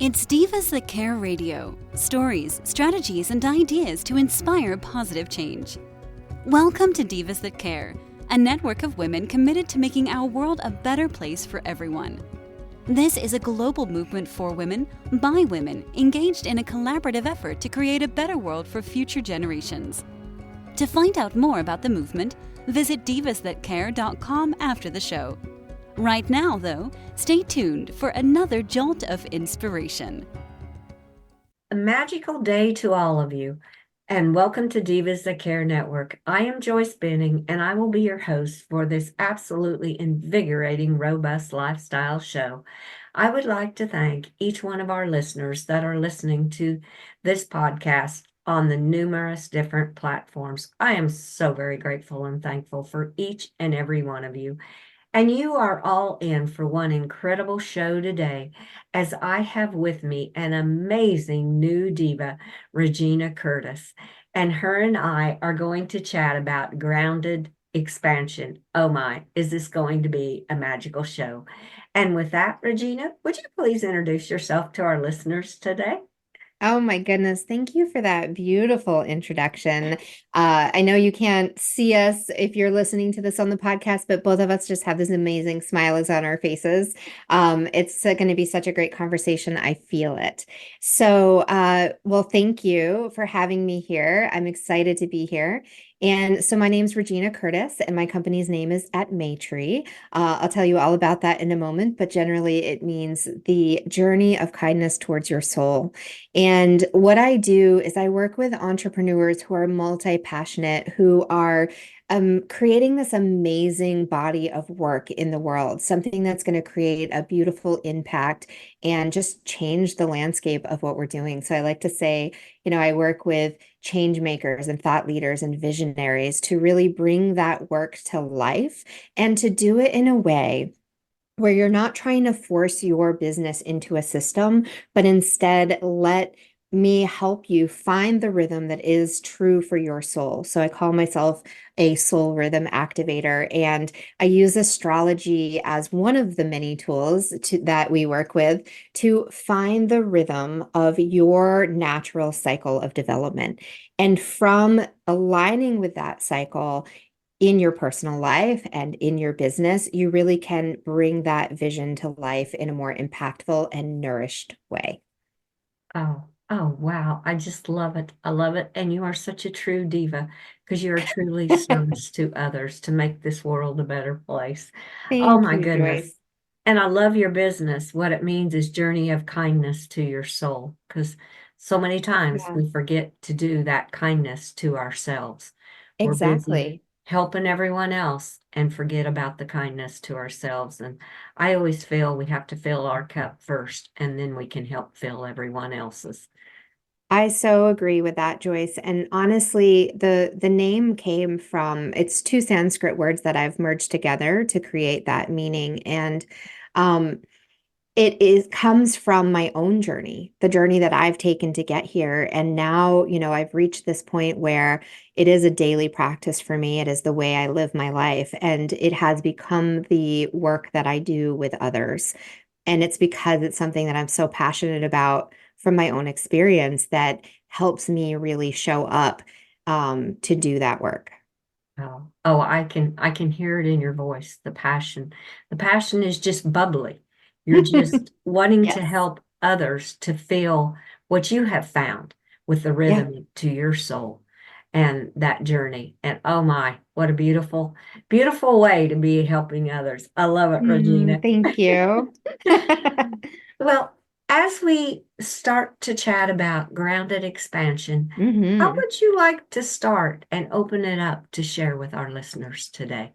It's Divas That Care Radio. Stories, strategies, and ideas to inspire positive change. Welcome to Divas That Care, a network of women committed to making our world a better place for everyone. This is a global movement for women, by women, engaged in a collaborative effort to create a better world for future generations. To find out more about the movement, visit divasthatcare.com after the show. Right now, though, stay tuned for another jolt of inspiration. A magical day to all of you, and welcome to Divas That Care Network. I am Joyce Benning, and I will be your host for this absolutely invigorating, robust lifestyle show. I would like to thank each one of our listeners that are listening to this podcast on the numerous different platforms. I am so very grateful and thankful for each and every one of you. And you are all in for one incredible show today, as I have with me an amazing new diva, Regina Curtis. And her and I are going to chat about grounded expansion. Oh my, is this going to be a magical show? And with that, Regina, would you please introduce yourself to our listeners today? Oh my goodness. Thank you for that beautiful introduction. I know you can't see us if you're listening to this on the podcast, but both of us just have this amazing smiles on our faces. It's going to be such a great conversation. I feel it. Well, thank you for having me here. I'm excited to be here. And so my name's Regina Curtis, and my company's name is At Maytree. I'll tell you all about that in a moment, but generally it means the journey of kindness towards your soul. And what I do is I work with entrepreneurs who are multi-passionate, who are creating this amazing body of work in the world, something that's going to create a beautiful impact and just change the landscape of what we're doing. So I like to say, I work with change makers and thought leaders and visionaries to really bring that work to life and to do it in a way where you're not trying to force your business into a system, but instead let me help you find the rhythm that is true for your soul. So I call myself a soul rhythm activator, and I use astrology as one of the many tools that we work with to find the rhythm of your natural cycle of development. And from aligning with that cycle, in your personal life and in your business, you really can bring that vision to life in a more impactful and nourished way. Oh, wow. I just love it. I love it. And you are such a true diva because you are truly service to others to make this world a better place. Oh Thank my you, goodness. Joyce. And I love your business. What it means is journey of kindness to your soul, because so many times Yeah, we forget to do that kindness to ourselves. We're busy exactly. helping everyone else and forget about the kindness to ourselves. And I always feel we have to fill our cup first, and then we can help fill everyone else's. I so agree with that, Joyce. And honestly, the name came from it's two Sanskrit words that I've merged together to create that meaning. And um, it is comes from my own journey, the journey that I've taken to get here. And now, I've reached this point where it is a daily practice for me. It is the way I live my life, and it has become the work that I do with others. And it's because it's something that I'm so passionate about from my own experience that helps me really show up to do that work. Oh, I can hear it in your voice, the passion. The passion is just bubbly. You're just wanting to Yes. help others to feel what you have found with the Yeah. rhythm to your soul and that journey. And oh my, what a beautiful, beautiful way to be helping others. I love it, Regina. Thank you. Well, as we start to chat about grounded expansion, how hmm would you like to start and open it up to share with our listeners today?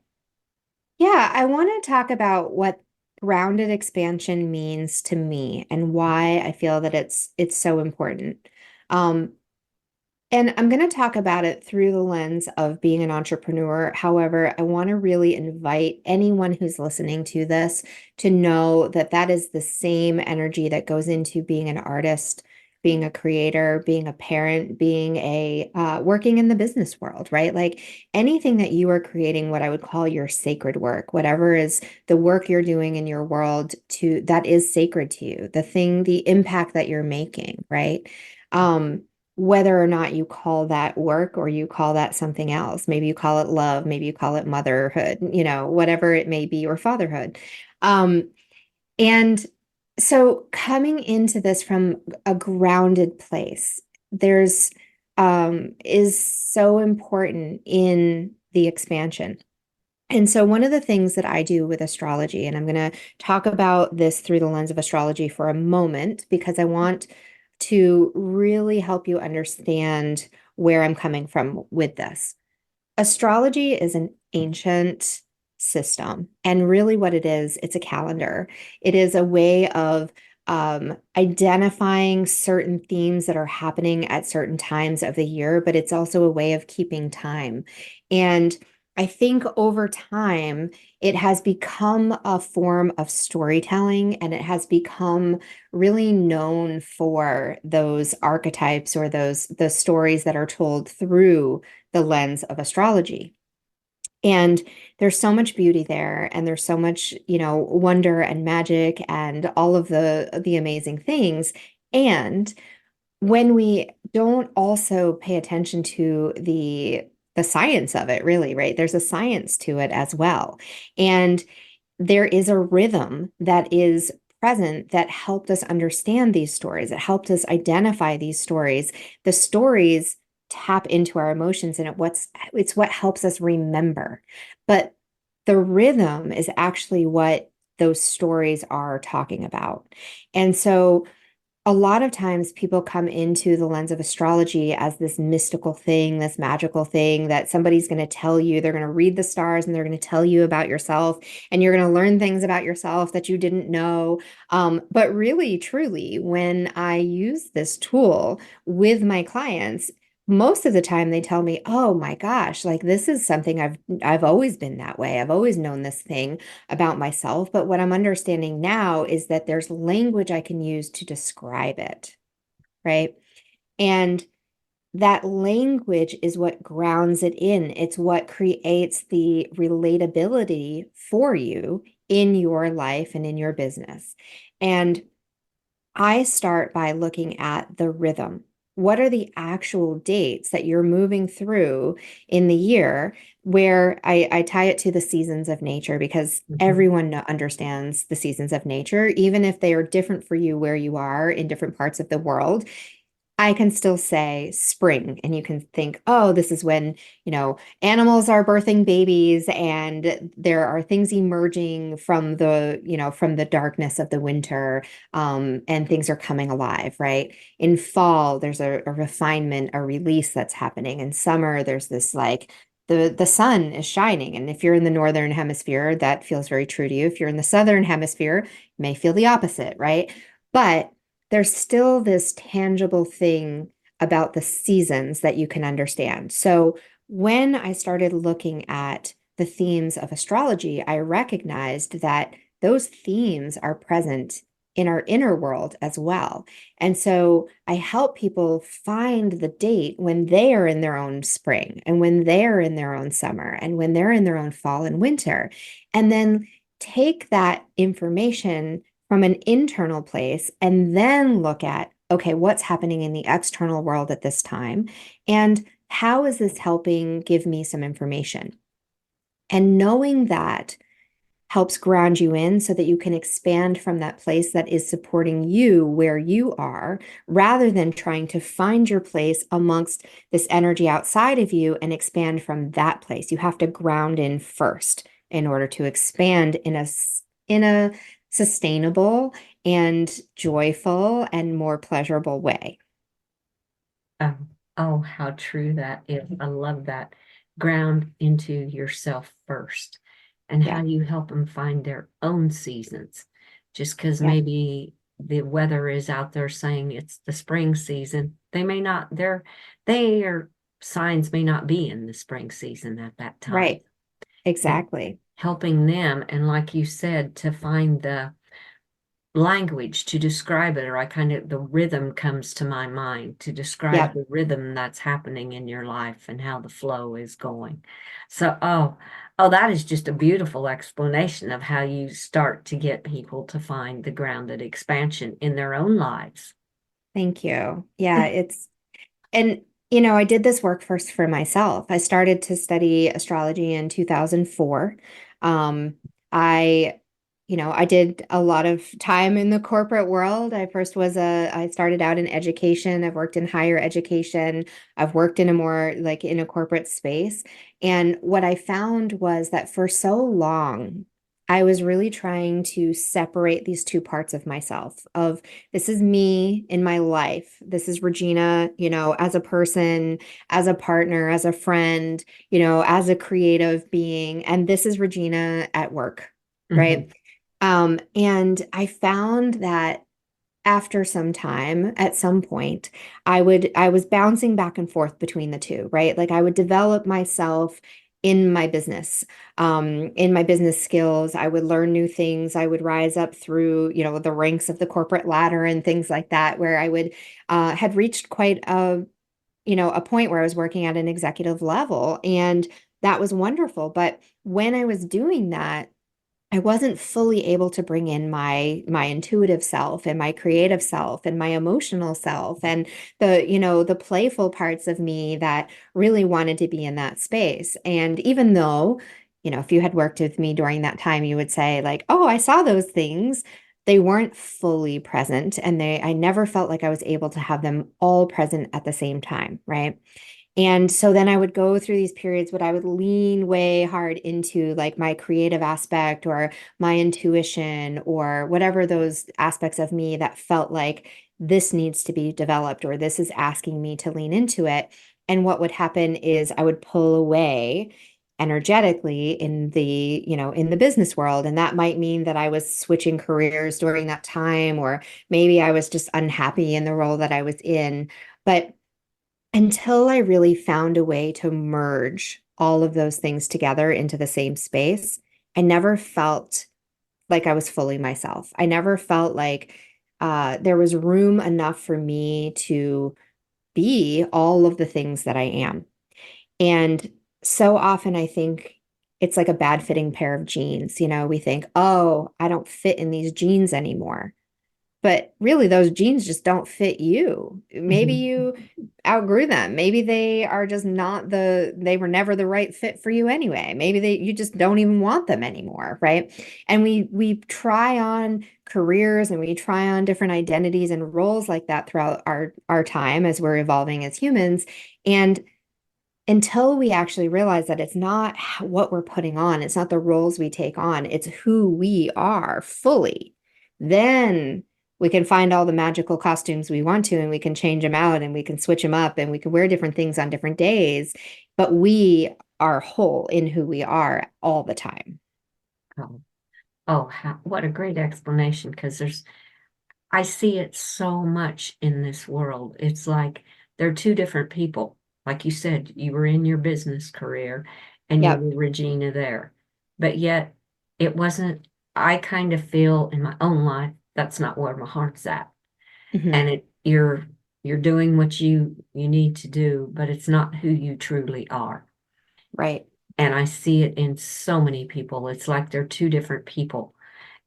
Yeah, I want to talk about what grounded expansion means to me and why I feel that it's so important. Um, and I'm going to talk about it through the lens of being an entrepreneur. However, I want to really invite anyone who's listening to this to know that that is the same energy that goes into being an artist, being a creator, being a parent, being a working in the business world, right? Like anything that you are creating, what I would call your sacred work, whatever is the work you're doing in your world to that is sacred to you, the impact that you're making, right? Whether or not you call that work or you call that something else, maybe you call it love, maybe you call it motherhood, whatever it may be, or fatherhood. And so coming into this from a grounded place, there's is so important in the expansion. And so one of the things that I do with astrology, and I'm going to talk about this through the lens of astrology for a moment, because I want to really help you understand where I'm coming from with this. Astrology is an ancient system, and really what it is, it's a calendar. It is a way of identifying certain themes that are happening at certain times of the year, but it's also a way of keeping time. And I think over time, it has become a form of storytelling, and it has become really known for those archetypes or the stories that are told through the lens of astrology. And there's so much beauty there, and there's so much, wonder and magic and all of the amazing things. And when we don't also pay attention to the science of it, really, right? There's a science to it as well. And there is a rhythm that is present that helped us understand these stories. It helped us identify these stories. The stories tap into our emotions, and it's what helps us remember. But the rhythm is actually what those stories are talking about. And so a lot of times people come into the lens of astrology as this mystical thing, this magical thing that somebody's going to tell you. They're going to read the stars and they're going to tell you about yourself, and you're going to learn things about yourself that you didn't know. But really, truly, when I use this tool with my clients, most of the time they tell me, "Oh my gosh, like this is something I've always been that way. I've always known this thing about myself, but what I'm understanding now is that there's language I can use to describe it, right? And that language is what grounds it in. It's what creates the relatability for you in your life and in your business. And I start by looking at the rhythm. What are the actual dates that you're moving through in the year, where I tie it to the seasons of nature, because everyone understands the seasons of nature, even if they are different for you where you are in different parts of the world. I can still say spring, and you can think, oh, this is when, animals are birthing babies and there are things emerging from the darkness of the winter, and things are coming alive, right? In fall, there's a refinement, a release that's happening. In summer, there's this like the sun is shining. And if you're in the northern hemisphere, that feels very true to you. If you're in the southern hemisphere, you may feel the opposite, right? But there's still this tangible thing about the seasons that you can understand. So when I started looking at the themes of astrology, I recognized that those themes are present in our inner world as well. And so I help people find the date when they are in their own spring, and when they're in their own summer, and when they're in their own fall and winter, and then take that information from an internal place and then look at, okay, what's happening in the external world at this time? And how is this helping give me some information? And knowing that helps ground you in so that you can expand from that place that is supporting you where you are, rather than trying to find your place amongst this energy outside of you and expand from that place. You have to ground in first in order to expand in a sustainable and joyful and more pleasurable way. Oh, how true that is. I love that. Ground into yourself first, and how you help them find their own seasons. Just because maybe the weather is out there saying it's the spring season, they may not, their signs may not be in the spring season at that time. Right. Exactly. Helping them, and like you said, to find language to describe it, or the rhythm comes to my mind to describe Yep. the rhythm that's happening in your life and how the flow is going. So, that is just a beautiful explanation of how you start to get people to find the grounded expansion in their own lives. Thank you. Yeah, and I did this work first for myself. I started to study astrology in 2004. I I did a lot of time in the corporate world. I started out in education. I've worked in higher education. I've worked in a more like in a corporate space. And what I found was that for so long, I was really trying to separate these two parts of myself of this is me in my life. This is Regina, as a person, as a partner, as a friend, as a creative being. And this is Regina at work, Mhm. right? And I found that after some time, at some point, I was bouncing back and forth between the two, right? Like I would develop myself in my business skills. I would learn new things. I would rise up through, the ranks of the corporate ladder and things like that, where I would had reached quite a point where I was working at an executive level, and that was wonderful. But when I was doing that, I wasn't fully able to bring in my intuitive self and my creative self and my emotional self and the playful parts of me that really wanted to be in that space. And even though, if you had worked with me during that time, you would say like, "Oh, I saw those things." They weren't fully present, and I never felt like I was able to have them all present at the same time, right? And so then I would go through these periods, but I would lean way hard into like my creative aspect or my intuition or whatever those aspects of me that felt like this needs to be developed or this is asking me to lean into it. And what would happen is I would pull away energetically in the business world. And that might mean that I was switching careers during that time, or maybe I was just unhappy in the role that I was in. But until I really found a way to merge all of those things together into the same space, I never felt like I was fully myself. I never felt like there was room enough for me to be all of the things that I am. And so often I think it's like a bad fitting pair of jeans. We think, oh, I don't fit in these jeans anymore. But really, those jeans just don't fit you. Maybe Mhm. you outgrew them. Maybe they are just they were never the right fit for you anyway. Maybe you just don't even want them anymore, right? And we try on careers and we try on different identities and roles like that throughout our time as we're evolving as humans. And until we actually realize that it's not what we're putting on, it's not the roles we take on, it's who we are fully, then we can find all the magical costumes we want to, and we can change them out and we can switch them up and we can wear different things on different days. But we are whole in who we are all the time. Oh, what a great explanation, because I see it so much in this world. It's like they're two different people. Like you said, you were in your business career and you Yep. were Regina there. But yet it wasn't, I kind of feel in my own life, that's not where my heart's at. Hmm. And you're doing what you need to do, but it's not who you truly are. Right. And I see it in so many people. It's like they're two different people.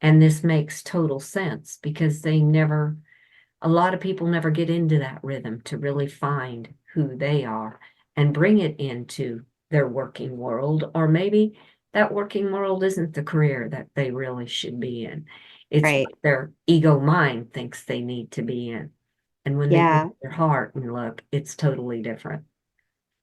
And this makes total sense because a lot of people never get into that rhythm to really find who they are and bring it into their working world. Or maybe that working world isn't the career that they really should be in. It's Right. what their ego mind thinks they need to be in. And when they go Yeah. to their heart and look, it's totally different.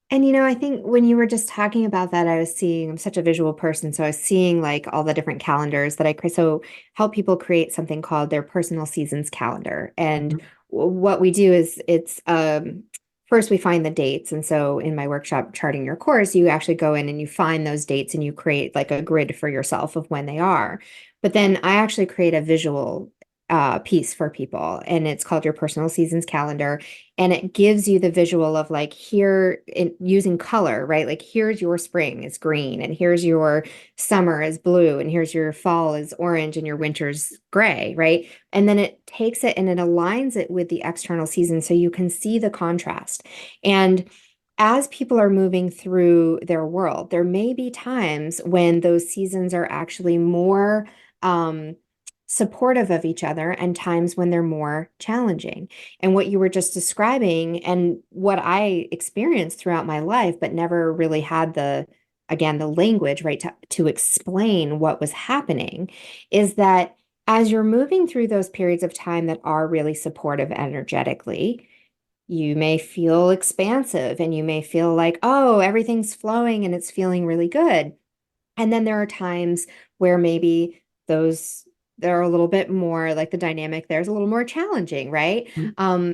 And I think when you were just talking about that, I'm such a visual person. So I was seeing like all the different calendars that I create. So help people create something called their personal seasons calendar. And Mhm. what we do is first we find the dates. And so in my workshop, Charting Your Course, you actually go in and you find those dates and you create like a grid for yourself of when they are. But then I actually create a visual piece for people, and it's called your personal seasons calendar, and it gives you the visual of like here using color, right? Like here's your spring is green, and here's your summer is blue, and here's your fall is orange, and your winter's gray, right? And then it takes it and it aligns it with the external season so you can see the contrast. And as people are moving through their world, there may be times when those seasons are actually more supportive of each other and times when they're more challenging. And what you were just describing and what I experienced throughout my life, but never really had again, the language, right, to explain what was happening, is that as you're moving through those periods of time that are really supportive energetically, you may feel expansive and you may feel like, oh, everything's flowing and it's feeling really good. And then there are times where maybe those they're a little bit more like the dynamic there's a little more challenging, right?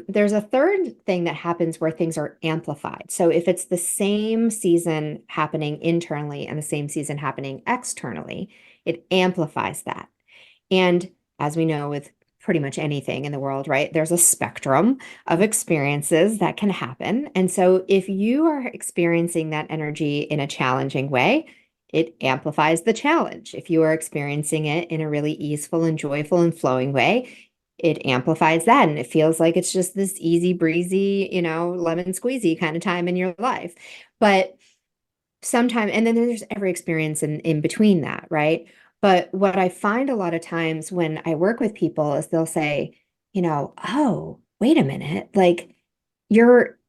There's a third thing that happens where things are amplified. So if it's the same season happening internally and the same season happening externally, it amplifies that. And as we know with pretty much anything in the world, right, there's a spectrum of experiences that can happen. And so if you are experiencing that energy in a challenging way, it amplifies the challenge. If you are experiencing it in a really easeful and joyful and flowing way, it amplifies that. And it feels like it's just this easy breezy, lemon squeezy kind of time in your life. But sometimes, and then there's every experience in between that, right? But what I find a lot of times when I work with people is they'll say, oh, wait a minute, like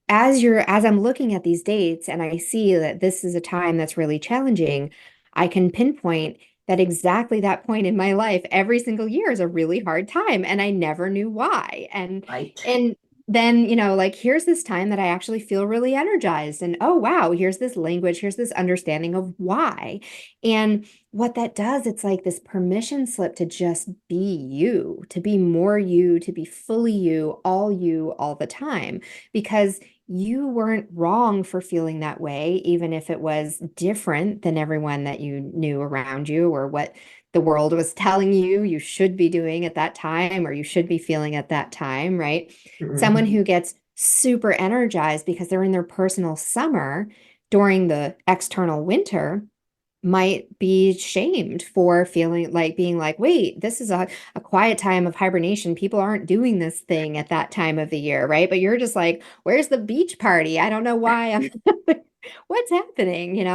as I'm looking at these dates and I see that this is a time that's really challenging, I can pinpoint that exactly that point in my life every single year is a really hard time and I never knew why. And Right. and then, like here's this time that I actually feel really energized and oh wow, here's this language, here's this understanding of why. And what that does, it's like this permission slip to just be you, to be more you, to be fully you all the time, because you weren't wrong for feeling that way, even if it was different than everyone that you knew around you or what the world was telling you should be doing at that time or you should be feeling at that time, right? Someone Mhm. who gets super energized because they're in their personal summer during the external winter might be shamed for feeling like being like, wait, this is a quiet time of hibernation. People aren't doing this thing at that time of the year, right? But you're just like, where's the beach party? I don't know why I'm what's happening,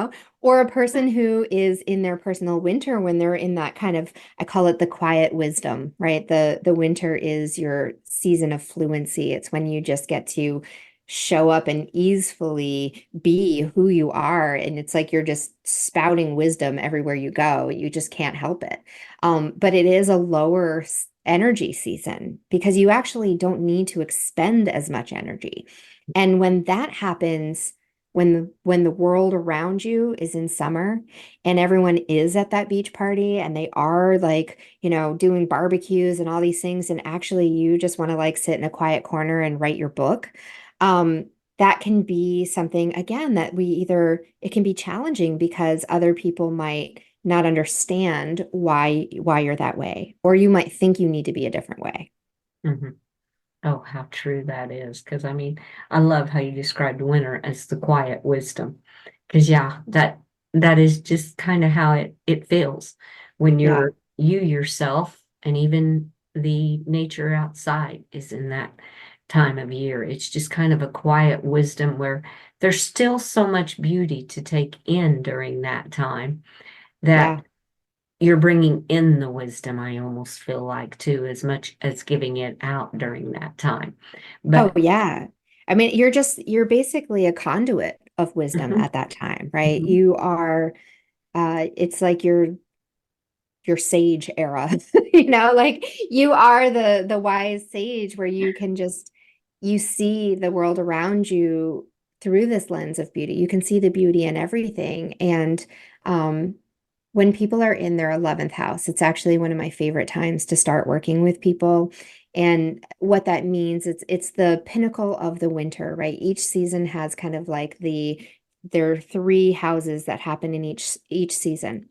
Or a person who is in their personal winter when they're in that kind of, I call it the quiet wisdom, right? The winter is your season of fluency. It's when you just get to show up and easily be who you are. And it's like you're just spouting wisdom everywhere you go. You just can't help it. But it is a lower energy season because you actually don't need to expend as much energy. And when that happens, when the world around you is in summer and everyone is at that beach party and they are like, doing barbecues and all these things, and actually you just want to like sit in a quiet corner and write your book, um, that can be something again that it can be challenging because other people might not understand why you're that way, or you might think you need to be a different way. Mhm. Oh, how true that is. Because I mean, I love how you described winter as the quiet wisdom. Because yeah, that is just kind of how it feels when Yeah. you yourself and even the nature outside is in that time of year. It's just kind of a quiet wisdom where there's still so much beauty to take in during that time that Yeah. you're bringing in the wisdom, I almost feel like too, as much as giving it out during that time. Oh, But yeah. I mean, you're basically a conduit of wisdom mhm, at that time, right? mhm, You are, it's like your sage era, like you are the wise sage where you can just, you see the world around you through this lens of beauty. You can see the beauty in everything. And, um, when people are in their 11th house, it's actually one of my favorite times to start working with people. And what that means, it's the pinnacle of the winter, right? Each season has kind of like there are three houses that happen in each season.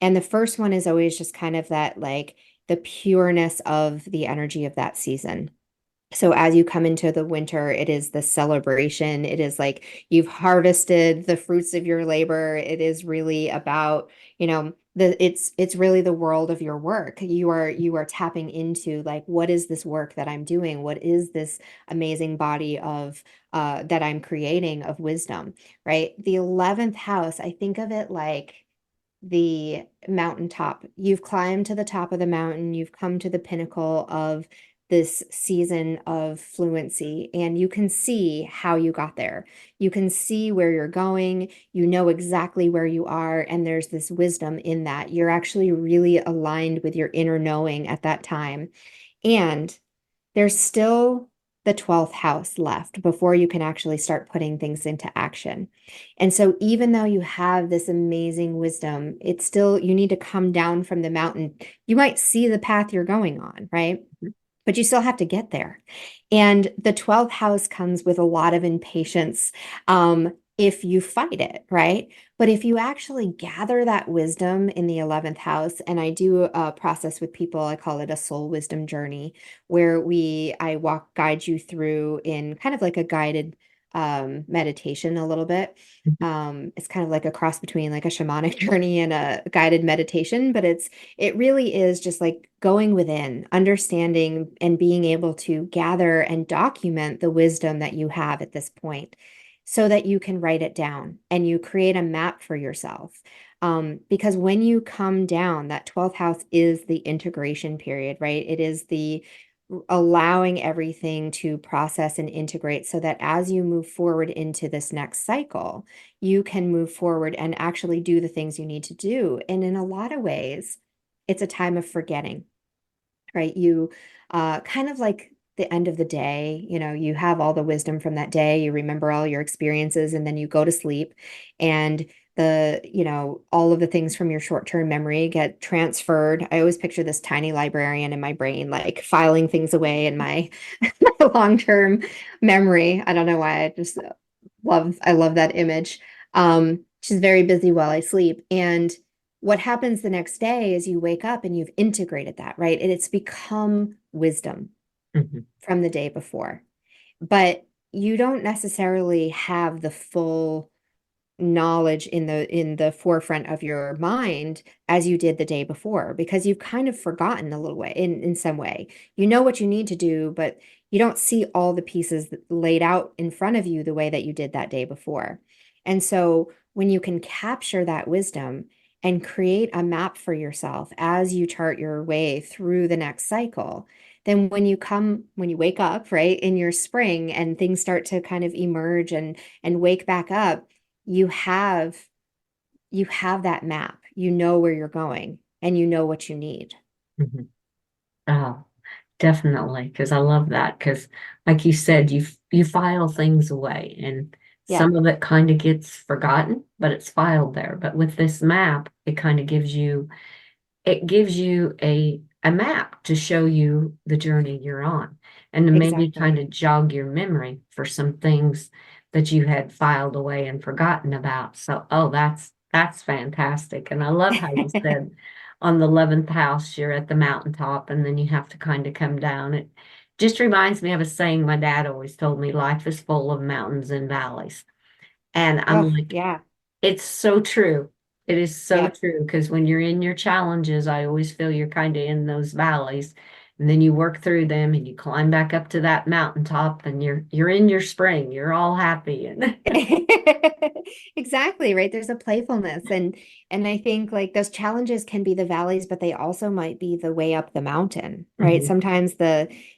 And the first one is always just kind of that like the pureness of the energy of that season. So as you come into the winter, it is the celebration. It is like you've harvested the fruits of your labor. It is really about, it's really the world of your work. You are tapping into like, what is this work that I'm doing? What is this amazing body of that I'm creating of wisdom, right? The 11th house, I think of it like the mountaintop. You've climbed to the top of the mountain, you've come to the pinnacle of this season of fluency, and you can see how you got there. You can see where you're going, you know exactly where you are, and there's this wisdom in that. You're actually really aligned with your inner knowing at that time. And there's still the 12th house left before you can actually start putting things into action. And so even though you have this amazing wisdom, it's still, you need to come down from the mountain. You might see the path you're going on, right? But you still have to get there. And the 12th house comes with a lot of impatience if you fight it, right? But if you actually gather that wisdom in the 11th house, and I do a process with people, I call it a soul wisdom journey, where I guide you through in kind of like a guided meditation a little bit. It's kind of like a cross between like a shamanic journey and a guided meditation, but it really is just like going within, understanding and being able to gather and document the wisdom that you have at this point so that you can write it down and you create a map for yourself. Because when you come down, that 12th house is the integration period, right? It is the allowing everything to process and integrate so that as you move forward into this next cycle, you can move forward and actually do the things you need to do. And in a lot of ways, it's a time of forgetting, right? You kind of like the end of the day, you have all the wisdom from that day, you remember all your experiences, and then you go to sleep and all of the things from your short-term memory get transferred. I always picture this tiny librarian in my brain, like filing things away in my long-term memory. I don't know why. I love that image. She's very busy while I sleep. And what happens the next day is you wake up and you've integrated that, right? And it's become wisdom from the day before. But you don't necessarily have the full knowledge in the forefront of your mind as you did the day before, because you've kind of forgotten a little way in some way. You know what you need to do, but you don't see all the pieces laid out in front of you the way that you did that day before. And so when you can capture that wisdom and create a map for yourself as you chart your way through the next cycle, then when you wake up, right, in your spring and things start to kind of emerge and wake back up, you have that map, you know where you're going and you know what you need. Oh, definitely. Because I love that. Because like you said, you file things away and some of it kind of gets forgotten, but it's filed there. But with this map, it kind of gives you a map to show you the journey you're on and to maybe kind of jog your memory for some things that you had filed away and forgotten about. So, that's fantastic. And I love how you said on the 11th house, you're at the mountaintop and then you have to kind of come down. It just reminds me of a saying my dad always told me, life is full of mountains and valleys. And I'm like, yeah, it's so true. It is so true because when you're in your challenges, I always feel you're kind of in those valleys, and then you work through them and you climb back up to that mountaintop, and you're in your spring. You're all happy and exactly, right. There's a playfulness, and I think like those challenges can be the valleys, but they also might be the way up the mountain, right? Sometimes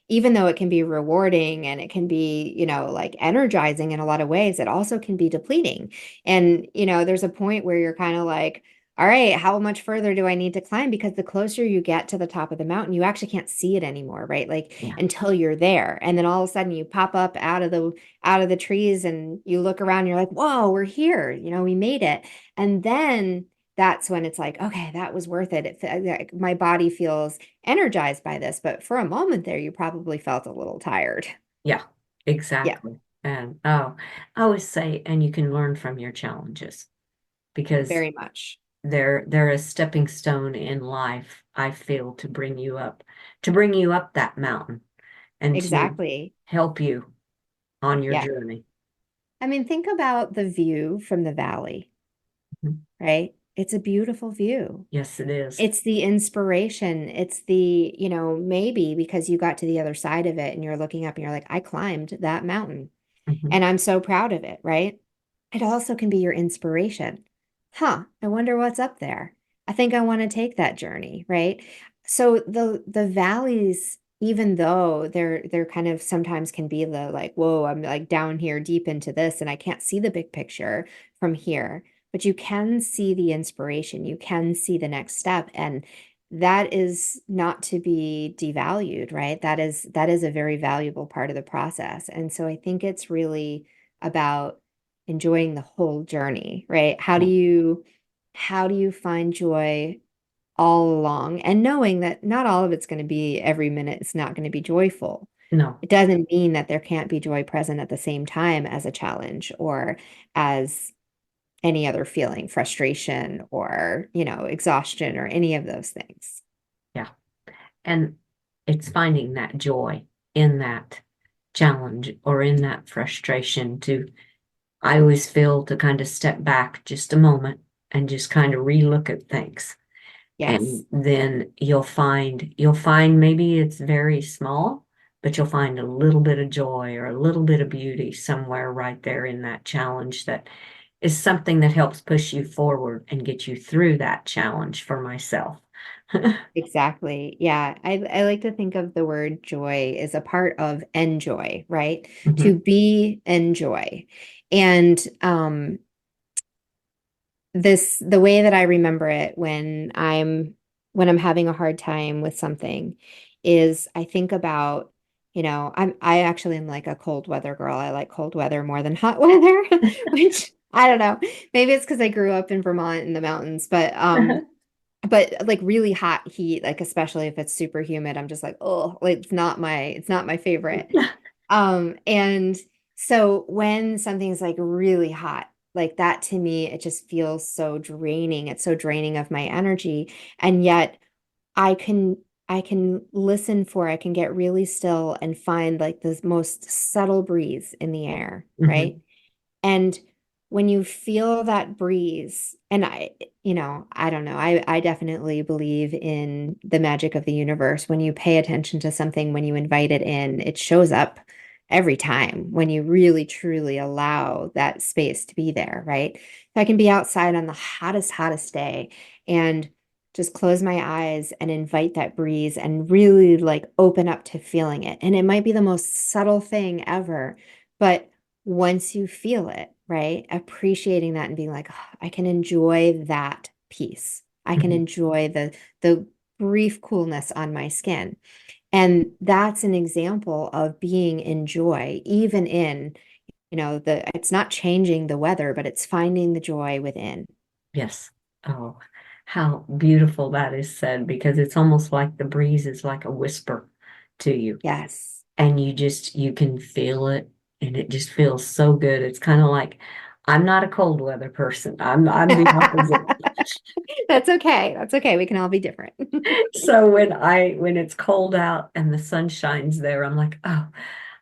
even though it can be rewarding and it can be, like energizing in a lot of ways, it also can be depleting. And, there's a point where you're kind of like, all right, how much further do I need to climb? Because the closer you get to the top of the mountain, you actually can't see it anymore, right? Like until you're there. And then all of a sudden you pop up out of the trees and you look around, and you're like, whoa, we're here. We made it. And then that's when it's like, okay, that was worth it. Like my body feels energized by this, but for a moment there, you probably felt a little tired. Yeah, exactly. And I always say, and you can learn from your challenges because Very much. they're a stepping stone in life, I feel, to bring you up that mountain and to Exactly. help you on your Yeah. journey. I mean, think about the view from the valley, Mhm. right? It's a beautiful view. Yes, it is. It's the inspiration. It's the, maybe because you got to the other side of it and you're looking up and you're like, I climbed that mountain Mhm. and I'm so proud of it, right? It also can be your inspiration. Huh, I wonder what's up there. I think I want to take that journey, right? So the valleys, even though they're kind of sometimes can be the like, whoa, I'm like down here deep into this and I can't see the big picture from here, but you can see the inspiration, you can see the next step, and that is not to be devalued, right? That is a very valuable part of the process. And so I think it's really about enjoying the whole journey, right? How do you find joy all along and knowing that not all of it's going to be every minute, it's not going to be joyful. No, It doesn't mean that there can't be joy present at the same time as a challenge or as any other feeling, frustration or, exhaustion or any of those things. yeah. And it's finding that joy in that challenge or in that frustration to, I always feel, to kind of step back just a moment and just kind of relook at things. Yes, And then you'll find maybe it's very small, but you'll find a little bit of joy or a little bit of beauty somewhere right there in that challenge that is something that helps push you forward and get you through that challenge for myself. exactly. Yeah. I like to think of the word joy as a part of enjoy, right? To Mhm. be enjoy. And the way that I remember it when I'm having a hard time with something is I think about, I actually am like a cold weather girl. I like cold weather more than hot weather, which I don't know. Maybe it's because I grew up in Vermont in the mountains, but like really hot heat, like especially if it's super humid, I'm just like, oh, like it's not my favorite. And so when something's like really hot, like that to me, it just feels so draining. It's so draining of my energy. And yet I can I can I can get really still and find like the most subtle breeze in the air, right? Mhm. And when you feel that breeze, and I don't know, I definitely believe in the magic of the universe. When you pay attention to something, when you invite it in, it shows up every time when you really truly allow that space to be there, right? If I can be outside on the hottest day and just close my eyes and invite that breeze and really like open up to feeling it. And it might be the most subtle thing ever, but once you feel it, right? Appreciating that and being like, "Oh, I can enjoy that piece. I can Mhm. enjoy the brief coolness on my skin." And that's an example of being in joy, even in, it's not changing the weather, but it's finding the joy within. Yes. Oh, how beautiful that is said, because it's almost like the breeze is like a whisper to you. Yes. And you can feel it, and it just feels so good. It's kind of like, I'm not a cold weather person. I'm the opposite. That's okay. That's okay. We can all be different. So when it's cold out and the sun shines there, I'm like, oh,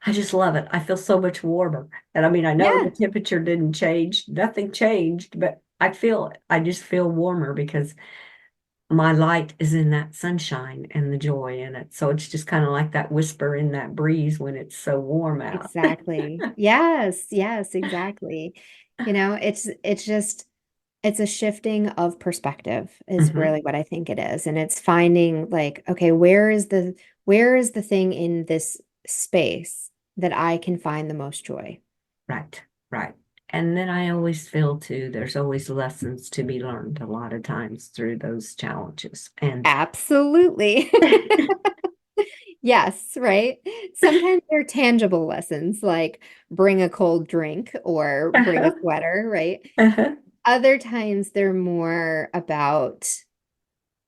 I just love it. I feel so much warmer. And I mean, I know the Yeah. temperature didn't change, nothing changed, but I feel it. I just feel warmer because my light is in that sunshine and the joy in it. So it's just kind of like that whisper in that breeze when it's so warm out. Exactly. Yes, yes, exactly. It's a shifting of perspective is Mhm. really what I think it is. And it's finding like, okay, where is the thing in this space that I can find the most joy? Right, right. And then I always feel too, there's always lessons to be learned a lot of times through those challenges. And Absolutely. Yes, right. Sometimes they're tangible lessons like bring a cold drink or bring a uh-huh, sweater, right? uh-huh, Other times they're more about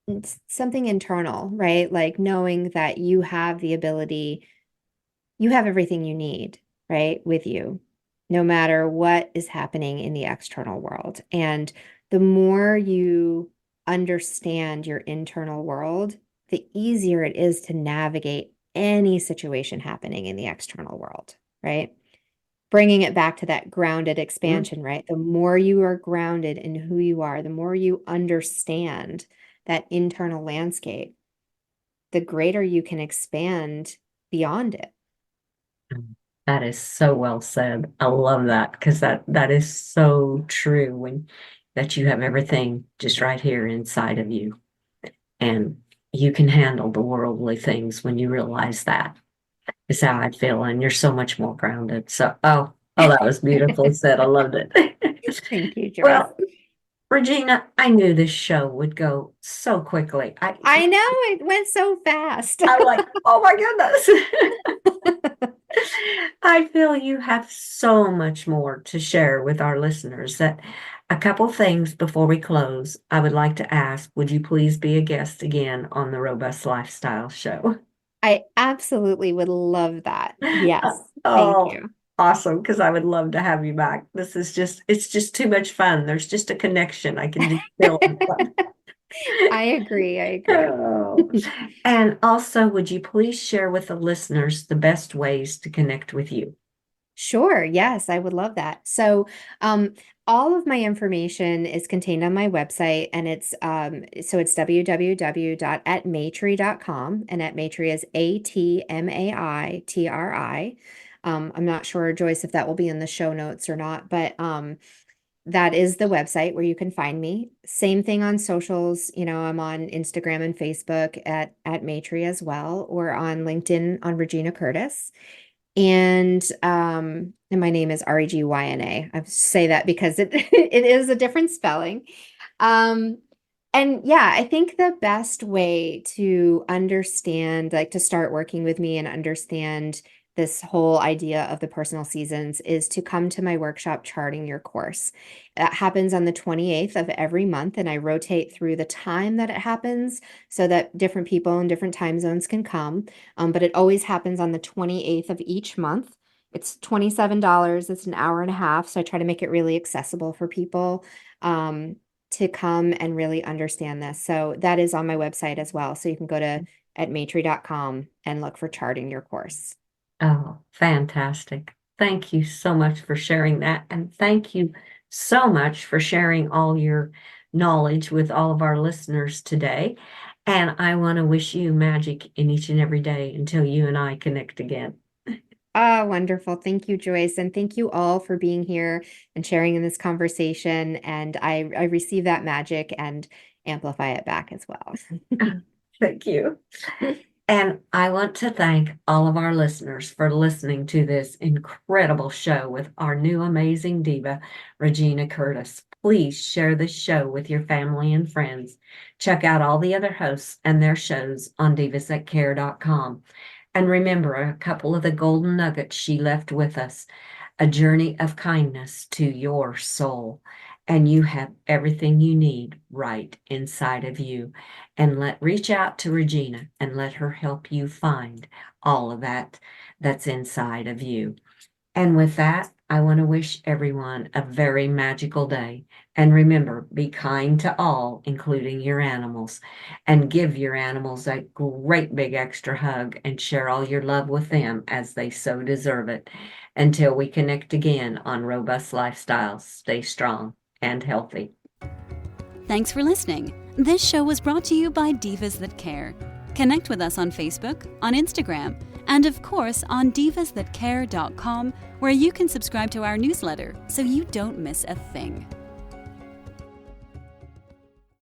it's something internal, right? Like knowing that you have the ability, you have everything you need, right, with you, no matter what is happening in the external world. And the more you understand your internal world, the easier it is to navigate any situation happening in the external world, right? Bringing it back to that grounded expansion, right? The more you are grounded in who you are, the more you understand that internal landscape, the greater you can expand beyond it. That is so well said. I love that because that is so true when that you have everything just right here inside of you. And you can handle the worldly things when you realize that is how I feel. And you're so much more grounded. So, oh, that was beautifully said. I loved it. Thank you, Joyce. Well, Regina, I knew this show would go so quickly. I know it went so fast. I'm like, oh my goodness. I feel you have so much more to share with our listeners. That a couple things before we close, I would like to ask, would you please be a guest again on the Robust Lifestyle Show? I absolutely would love that. Yes. Oh, Thank you. awesome, because I would love to have you back. It's just too much fun. There's just a connection. I can just feel it. I agree. Oh. And also, would you please share with the listeners the best ways to connect with you? Sure. Yes, I would love that. So, all of my information is contained on my website, and it's www.atmaitri.com, and Atmaitri is ATMAITRI. I'm not sure, Joyce, if that will be in the show notes or not, but that is the website where you can find me. Same thing on socials. I'm on Instagram and Facebook at Maitri as well, or on LinkedIn on Regina Curtis. And my name is Regina. I say that because it is a different spelling. And yeah, I think the best way to understand, like to start working with me and understand this whole idea of the personal seasons, is to come to my workshop, Charting Your Course. That happens on the 28th of every month, and I rotate through the time that it happens so that different people in different time zones can come. But it always happens on the 28th of each month. It's $27. It's an hour and a half. So I try to make it really accessible for people to come and really understand this. So that is on my website as well. So you can go to atmaitri.com and look for Charting Your Course. Oh, fantastic. Thank you so much for sharing that. And thank you so much for sharing all your knowledge with all of our listeners today. And I want to wish you magic in each and every day until you and I connect again. Wonderful. Thank you, Joyce. And thank you all for being here and sharing in this conversation. And I receive that magic and amplify it back as well. Thank you. And I want to thank all of our listeners for listening to this incredible show with our new amazing diva, Regina Curtis. Please share this show with your family and friends. Check out all the other hosts and their shows on divasthatcare.com. And remember a couple of the golden nuggets she left with us: a journey of kindness to your soul. And you have everything you need right inside of you. And reach out to Regina and let her help you find all of that that's inside of you. And with that, I want to wish everyone a very magical day. And remember, be kind to all, including your animals, and give your animals a great big extra hug and share all your love with them as they so deserve it. Until we connect again on Robust Lifestyles, stay strong and healthy. Thanks for listening. This show was brought to you by Divas That Care. Connect with us on Facebook, on Instagram, and of course on divasthatcare.com, where you can subscribe to our newsletter so you don't miss a thing.